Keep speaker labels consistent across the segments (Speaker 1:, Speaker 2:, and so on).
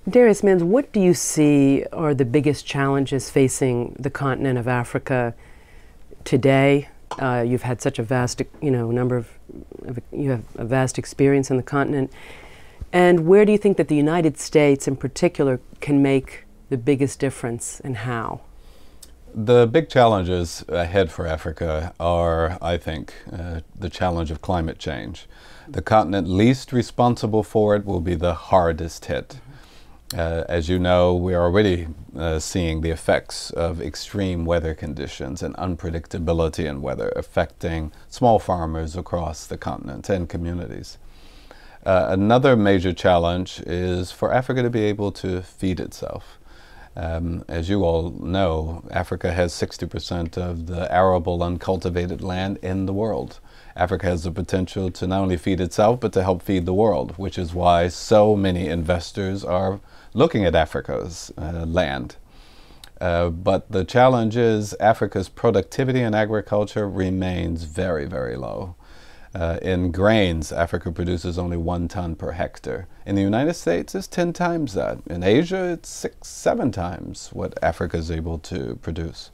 Speaker 1: Darius Mans, what do you see are the biggest challenges facing the continent of Africa today? You've had such a vast, you have a vast experience in the continent. And where do you think that the United States in particular can make the biggest difference, and how?
Speaker 2: The big challenges ahead for Africa are, I think, the challenge of climate change. The continent least responsible for it will be the hardest hit. As you know, we are already seeing the effects of extreme weather conditions and unpredictability in weather affecting small farmers across the continent and communities. Another major challenge is for Africa to be able to feed itself. As you all know, Africa has 60% of the arable uncultivated land in the world. Africa has the potential to not only feed itself, but to help feed the world, which is why so many investors are looking at Africa's land. But the challenge is Africa's productivity in agriculture remains very, very low. In grains, Africa produces only 1 ton per hectare. In the United States, it's 10 times that. In Asia, it's 6, 7 times what Africa is able to produce.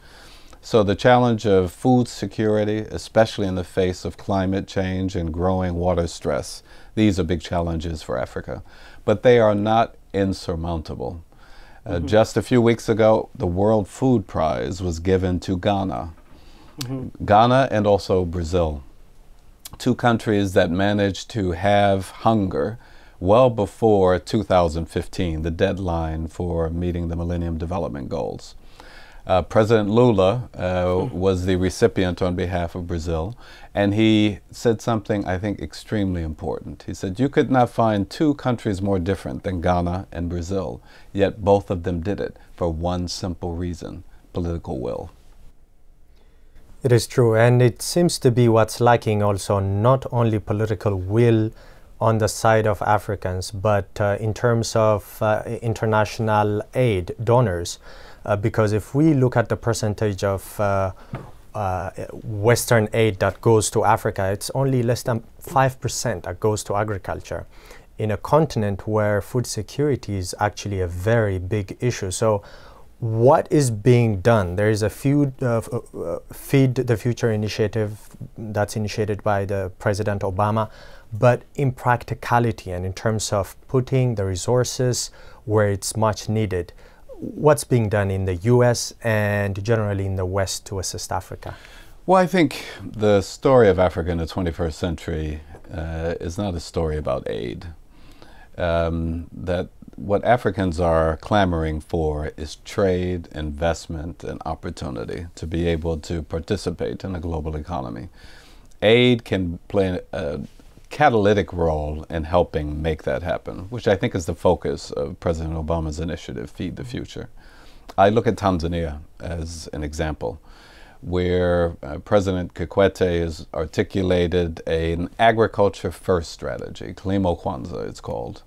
Speaker 2: So the challenge of food security, especially in the face of climate change and growing water stress, these are big challenges for Africa. But they are not insurmountable. Just a few weeks ago, the World Food Prize was given to Ghana. Ghana and also Brazil. 2 countries that managed to have hunger well before 2015, the deadline for meeting the Millennium Development Goals. President Lula was the recipient on behalf of Brazil, and he said something I think extremely important. He said, you could not find 2 countries more different than Ghana and Brazil, yet both of them did it for one simple reason: political will.
Speaker 3: It is true, and it seems to be what's lacking also, not only political will on the side of Africans, but in terms of international aid, donors. Because if we look at the percentage of Western aid that goes to Africa, it's only less than 5% that goes to agriculture in a continent where food security is actually a very big issue. So what is being done? There is a Feed the Future initiative that's initiated by the President Obama, but in practicality and in terms of putting the resources where it's much needed, what's being done in the US and generally in the West to assist Africa?
Speaker 2: Well, I think the story of Africa in the 21st century is not a story about aid. That what Africans are clamoring for is trade, investment, and opportunity to be able to participate in a global economy. Aid can play a catalytic role in helping make that happen, which I think is the focus of President Obama's initiative, Feed the Future. I look at Tanzania as an example, where President Kikwete has articulated an agriculture-first strategy, Kilimo Kwanza it's called.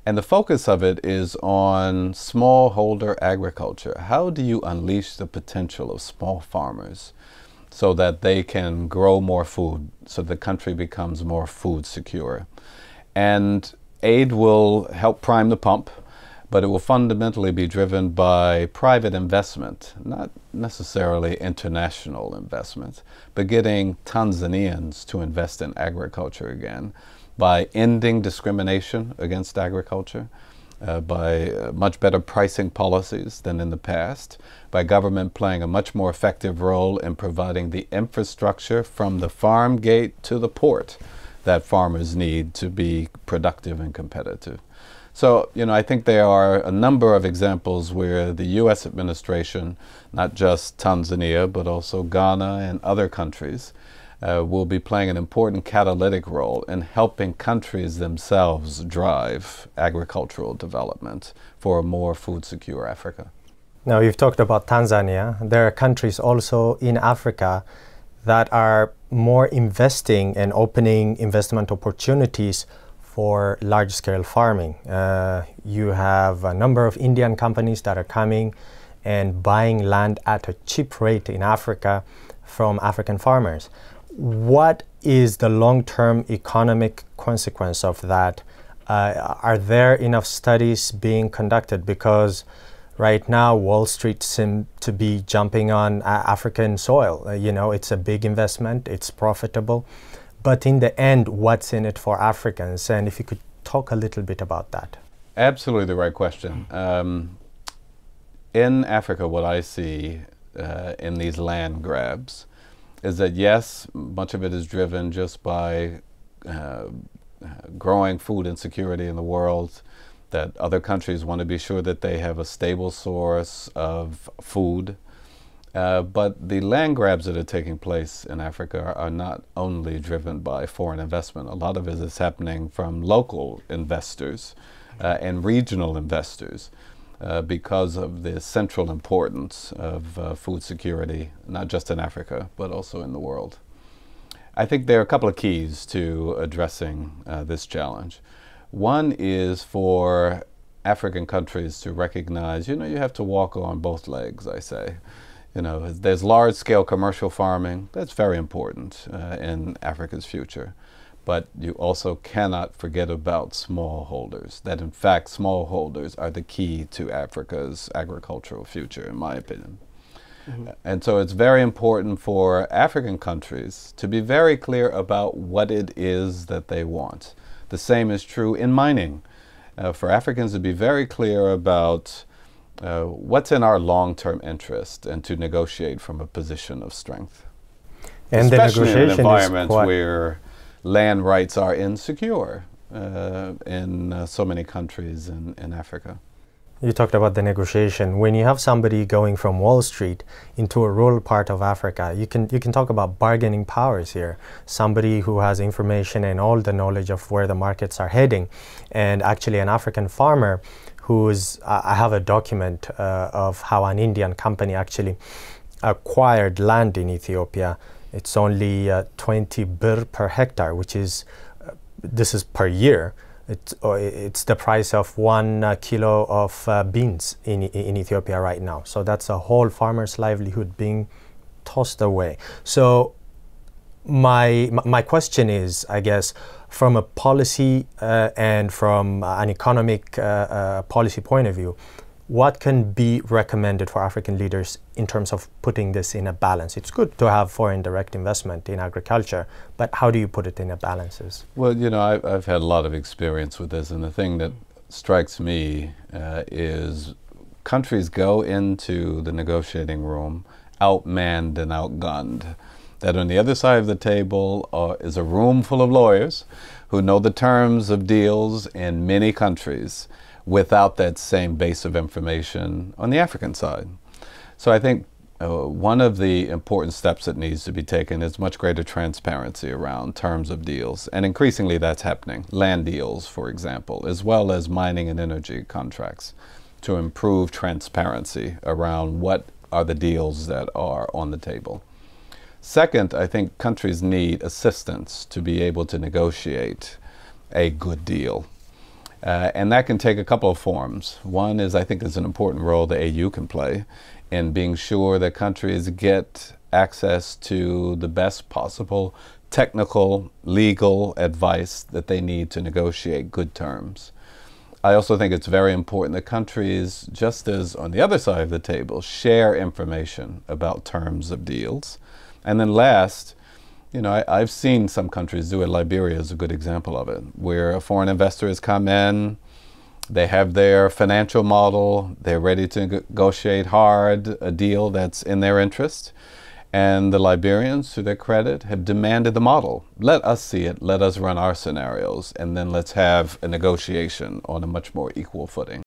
Speaker 2: And the focus of it is on smallholder agriculture. How do you unleash the potential of small farmers so that they can grow more food, so the country becomes more food secure? And aid will help prime the pump, but it will fundamentally be driven by private investment, not necessarily international investment, but getting Tanzanians to invest in agriculture again, by ending discrimination against agriculture, by much better pricing policies than in the past, by government playing a much more effective role in providing the infrastructure from the farm gate to the port that farmers need to be productive and competitive. So, I think there are a number of examples where the U.S. administration, not just Tanzania, but also Ghana and other countries, will be playing an important catalytic role in helping countries themselves drive agricultural development for a more food-secure Africa.
Speaker 3: Now, you've talked about Tanzania. There are countries also in Africa that are more investing and opening investment opportunities for large-scale farming. You have a number of Indian companies that are coming and buying land at a cheap rate in Africa from African farmers. What is the long-term economic consequence of that Are there enough studies being conducted? Because right now, Wall Street seems to be jumping on African soil. It's a big investment, it's profitable. But in the end, what's in it for Africans? And if you could talk a little bit about that.
Speaker 2: Absolutely the right question. In Africa, what I see in these land grabs is that, yes, much of it is driven just by growing food insecurity in the world, that other countries want to be sure that they have a stable source of food. But the land grabs that are taking place in Africa are not only driven by foreign investment. A lot of it is happening from local investors and regional investors because of the central importance of food security, not just in Africa, but also in the world. I think there are a couple of keys to addressing this challenge. One is for African countries to recognize, you have to walk on both legs, I say. There's large-scale commercial farming. That's very important in Africa's future. But you also cannot forget about smallholders, that in fact smallholders are the key to Africa's agricultural future, in my opinion. Mm-hmm. And so it's very important for African countries to be very clear about what it is that they want. The same is true in mining. For Africans to be very clear about what's in our long-term interest and to negotiate from a position of strength.
Speaker 3: And
Speaker 2: especially
Speaker 3: the negotiation
Speaker 2: in environments where land rights are insecure in so many countries in Africa.
Speaker 3: You talked about the negotiation. When you have somebody going from Wall Street into a rural part of Africa, you can talk about bargaining powers here. Somebody who has information and all the knowledge of where the markets are heading, and actually an African farmer I have a document of how an Indian company actually acquired land in Ethiopia. It's only 20 birr per hectare, which is, this is per year. It's the price of 1 kilo of beans in Ethiopia right now. So that's a whole farmer's livelihood being tossed away. So my question is, I guess, from a policy and from an economic policy point of view, what can be recommended for African leaders in terms of putting this in a balance? It's good to have foreign direct investment in agriculture, but how do you put it in a balance?
Speaker 2: Well, I've had a lot of experience with this, and the thing that strikes me is countries go into the negotiating room outmanned and outgunned. That on the other side of the table is a room full of lawyers who know the terms of deals in many countries without that same base of information on the African side. So I think one of the important steps that needs to be taken is much greater transparency around terms of deals. And increasingly that's happening. Land deals, for example, as well as mining and energy contracts, to improve transparency around what are the deals that are on the table. Second, I think countries need assistance to be able to negotiate a good deal. And that can take a couple of forms. One is, I think, is an important role the AU can play in being sure that countries get access to the best possible technical, legal advice that they need to negotiate good terms. I also think it's very important that countries, just as on the other side of the table, share information about terms of deals. And then last, I've seen some countries do it. Liberia is a good example of it, where a foreign investor has come in, they have their financial model, they're ready to negotiate hard a deal that's in their interest. And the Liberians, to their credit, have demanded the model. Let us see it, let us run our scenarios, and then let's have a negotiation on a much more equal footing.